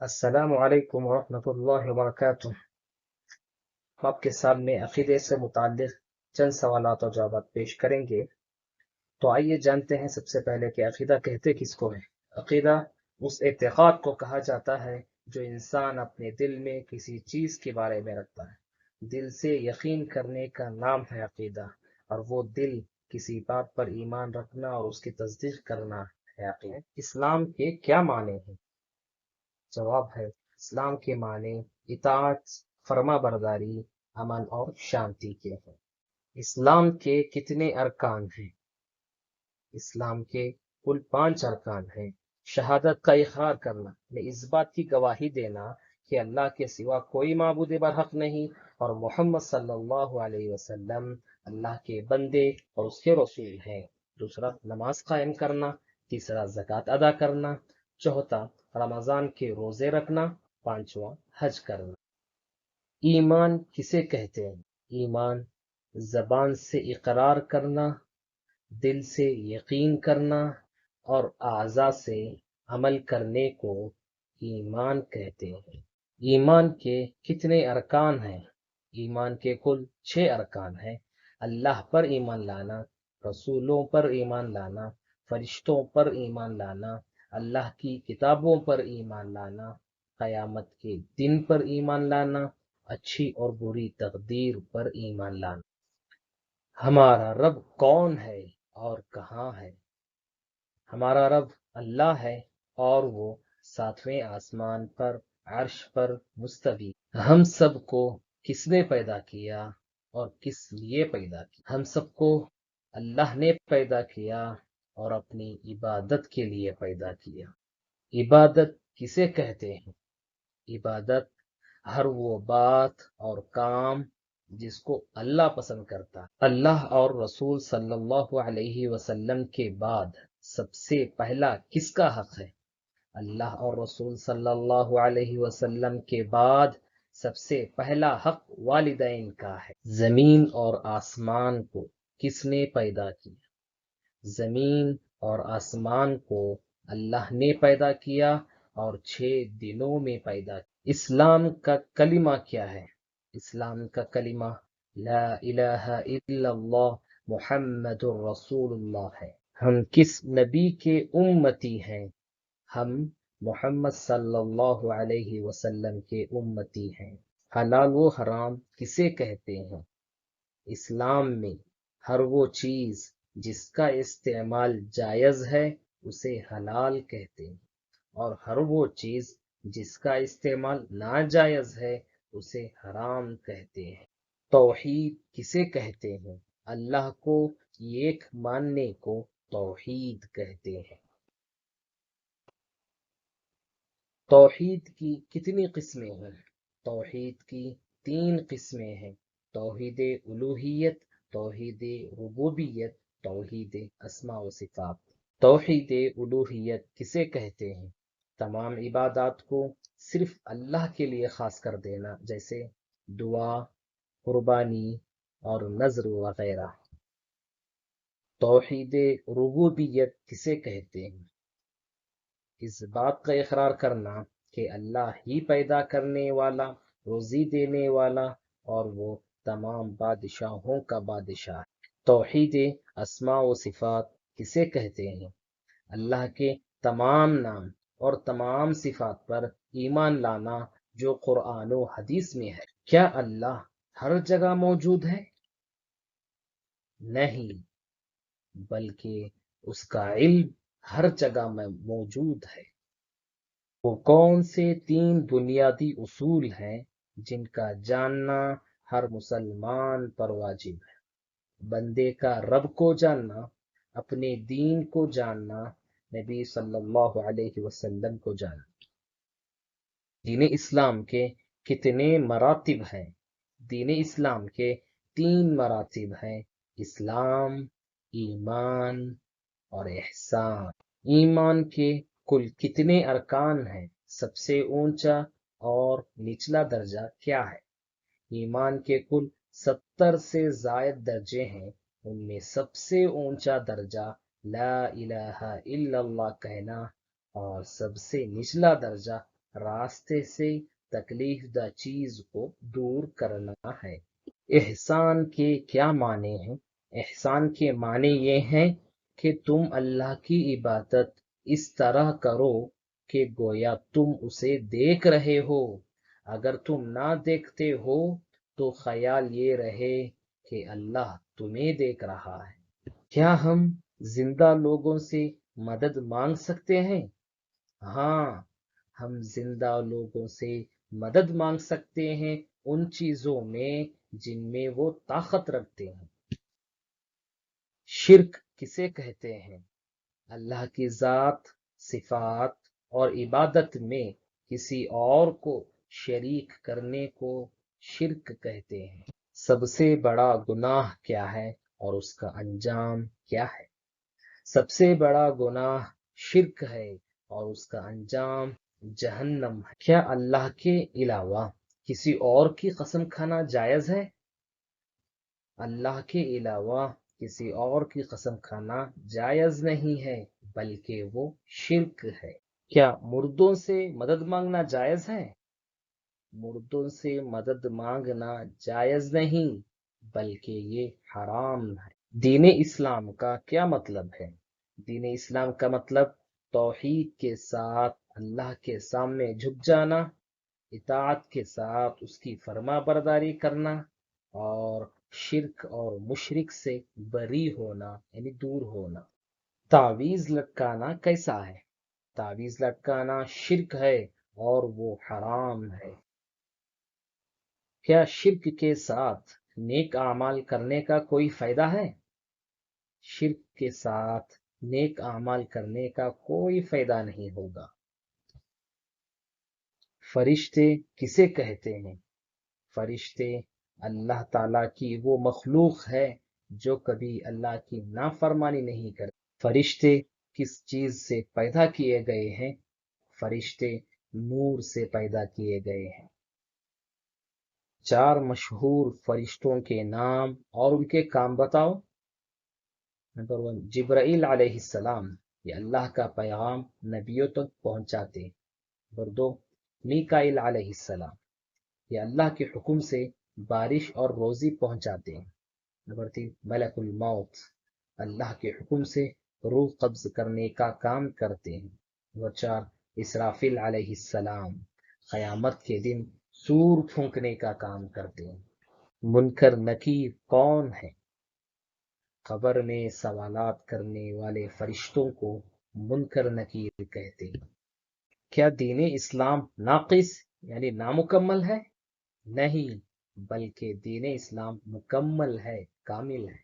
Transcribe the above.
السلام علیکم ورحمۃ اللہ وبرکاتہ۔ ہم آپ کے سامنے عقیدے سے متعلق چند سوالات اور جوابات پیش کریں گے۔ تو آئیے جانتے ہیں سب سے پہلے کہ عقیدہ کہتے کس کو ہے۔ عقیدہ اس اعتقاد کو کہا جاتا ہے جو انسان اپنے دل میں کسی چیز کے بارے میں رکھتا ہے۔ دل سے یقین کرنے کا نام ہے عقیدہ، اور وہ دل کسی بات پر ایمان رکھنا اور اس کی تصدیق کرنا ہے عقیدہ۔ اسلام کے کیا معنی ہیں؟ جواب ہے، اسلام کے معنی اطاعت، فرما برداری، امن اور شانتی کے ہیں۔ اسلام کے کتنے ارکان ہیں؟ اسلام کے کل 5 ارکان ہیں۔ شہادت کا اقرار کرنا، یعنی اس بات کی گواہی دینا کہ اللہ کے سوا کوئی معبود برحق نہیں اور محمد صلی اللہ علیہ وسلم اللہ کے بندے اور اس کے رسول ہیں۔ دوسرا، نماز قائم کرنا۔ تیسرا، زکوٰۃ ادا کرنا۔ چوتھا، رمضان کے روزے رکھنا۔ پانچواں، حج کرنا۔ ایمان کسے کہتے ہیں؟ ایمان زبان سے اقرار کرنا، دل سے یقین کرنا اور اعضاء سے عمل کرنے کو ایمان کہتے ہیں۔ ایمان کے کتنے ارکان ہیں؟ ایمان کے کل 6 ارکان ہیں۔ اللہ پر ایمان لانا، رسولوں پر ایمان لانا، فرشتوں پر ایمان لانا، اللہ کی کتابوں پر ایمان لانا، قیامت کے دن پر ایمان لانا، اچھی اور بری تقدیر پر ایمان لانا۔ ہمارا رب کون ہے اور کہاں ہے؟ ہمارا رب اللہ ہے اور وہ 7ویں آسمان پر عرش پر مستوی۔ ہم سب کو کس نے پیدا کیا اور کس لیے پیدا کیا؟ ہم سب کو اللہ نے پیدا کیا اور اپنی عبادت کے لیے پیدا کیا۔ عبادت کسے کہتے ہیں؟ عبادت ہر وہ بات اور کام جس کو اللہ پسند کرتا ہے۔ اللہ اور رسول صلی اللہ علیہ وسلم کے بعد سب سے پہلا کس کا حق ہے؟ اللہ اور رسول صلی اللہ علیہ وسلم کے بعد سب سے پہلا حق والدین کا ہے۔ زمین اور آسمان کو کس نے پیدا کیا؟ زمین اور آسمان کو اللہ نے پیدا کیا اور 6 دنوں میں پیدا کیا۔ اسلام کا کلمہ کیا ہے؟ اسلام کا کلمہ لا الہ الا اللہ محمد الرسول اللہ ہے۔ ہم کس نبی کے امتی ہیں؟ ہم محمد صلی اللہ علیہ وسلم کے امتی ہیں۔ حلال و حرام کسے کہتے ہیں؟ اسلام میں ہر وہ چیز جس کا استعمال جائز ہے اسے حلال کہتے ہیں، اور ہر وہ چیز جس کا استعمال ناجائز ہے اسے حرام کہتے ہیں۔ توحید کسے کہتے ہیں؟ اللہ کو ایک ماننے کو توحید کہتے ہیں۔ توحید کی کتنی قسمیں ہیں؟ توحید کی 3 قسمیں ہیں: توحید الوہیت، توحید ربوبیت، توحید اسماء و صفات۔ توحید الوہیت کسے کہتے ہیں؟ تمام عبادات کو صرف اللہ کے لیے خاص کر دینا، جیسے دعا، قربانی اور نذر وغیرہ۔ توحید ربوبیت کسے کہتے ہیں؟ اس بات کا اقرار کرنا کہ اللہ ہی پیدا کرنے والا، روزی دینے والا اور وہ تمام بادشاہوں کا بادشاہ ہے۔ توحید اسماء و صفات کسے کہتے ہیں؟ اللہ کے تمام نام اور تمام صفات پر ایمان لانا جو قرآن و حدیث میں ہے۔ کیا اللہ ہر جگہ موجود ہے؟ نہیں، بلکہ اس کا علم ہر جگہ میں موجود ہے۔ وہ کون سے 3 بنیادی اصول ہیں جن کا جاننا ہر مسلمان پر واجب ہے؟ بندے کا رب کو جاننا، اپنے دین کو جاننا، نبی صلی اللہ علیہ وسلم کو جاننا۔ دین اسلام کے کتنے مراتب ہیں؟ دین اسلام کے 3 مراتب ہیں: اسلام، ایمان اور احسان۔ ایمان کے کل کتنے ارکان ہیں؟ سب سے اونچا اور نچلا درجہ کیا ہے؟ ایمان کے کل 70 سے زائد درجے ہیں، ان میں سب سے اونچا درجہ لا الہ الا اللہ کہنا اور سب سے نچلا درجہ راستے سے تکلیف دہ چیز کو دور کرنا ہے۔ احسان کے کیا معنی ہیں؟ احسان کے معنی یہ ہیں کہ تم اللہ کی عبادت اس طرح کرو کہ گویا تم اسے دیکھ رہے ہو۔ اگر تم نہ دیکھتے ہو تو خیال یہ رہے کہ اللہ تمہیں دیکھ رہا ہے۔ کیا ہم زندہ لوگوں سے مدد مانگ سکتے ہیں؟ ہاں، ہم زندہ لوگوں سے مدد مانگ سکتے ہیں ان چیزوں میں جن میں وہ طاقت رکھتے ہیں۔ شرک کسے کہتے ہیں؟ اللہ کی ذات، صفات اور عبادت میں کسی اور کو شریک کرنے کو شرک کہتے ہیں۔ سب سے بڑا گناہ کیا ہے اور اس کا انجام کیا ہے؟ سب سے بڑا گناہ شرک ہے اور اس کا انجام جہنم ہے۔ کیا اللہ کے علاوہ کسی اور کی قسم کھانا جائز ہے؟ اللہ کے علاوہ کسی اور کی قسم کھانا جائز نہیں ہے، بلکہ وہ شرک ہے۔ کیا مردوں سے مدد مانگنا جائز ہے؟ مردوں سے مدد مانگنا جائز نہیں، بلکہ یہ حرام ہے۔ دین اسلام کا کیا مطلب ہے؟ دین اسلام کا مطلب توحید کے ساتھ اللہ کے سامنے جھک جانا، اطاعت کے ساتھ اس کی فرما برداری کرنا، اور شرک اور مشرک سے بری ہونا یعنی دور ہونا۔ تعویذ لٹکانا کیسا ہے؟ تعویذ لٹکانا شرک ہے اور وہ حرام ہے۔ کیا شرک کے ساتھ نیک اعمال کرنے کا کوئی فائدہ ہے؟ شرک کے ساتھ نیک اعمال کرنے کا کوئی فائدہ نہیں ہوگا۔ فرشتے کسے کہتے ہیں؟ فرشتے اللہ تعالیٰ کی وہ مخلوق ہے جو کبھی اللہ کی نافرمانی نہیں کرتے۔ فرشتے کس چیز سے پیدا کیے گئے ہیں؟ فرشتے نور سے پیدا کیے گئے ہیں۔ 4 مشہور فرشتوں کے نام اور ان کے کام بتاؤ۔ نمبر 1، جبرائیل علیہ السلام، یہ اللہ کا پیغام نبیوں تک پہنچاتے ہیں۔ نمبر 2، میکائیل علیہ السلام، یہ اللہ کے حکم سے بارش اور روزی پہنچاتے ہیں۔ نمبر 3، ملک الموت، اللہ کے حکم سے روح قبض کرنے کا کام کرتے ہیں۔ نمبر 4، اسرافیل علیہ السلام، قیامت کے دن سور پھونکنے کا کام کرتے ہیں۔ منکر نکیر کون ہے؟ قبر میں سوالات کرنے والے فرشتوں کو منکر نکیر کہتے ہیں۔ کیا دین اسلام ناقص یعنی نامکمل ہے؟ نہیں، بلکہ دین اسلام مکمل ہے، کامل ہے۔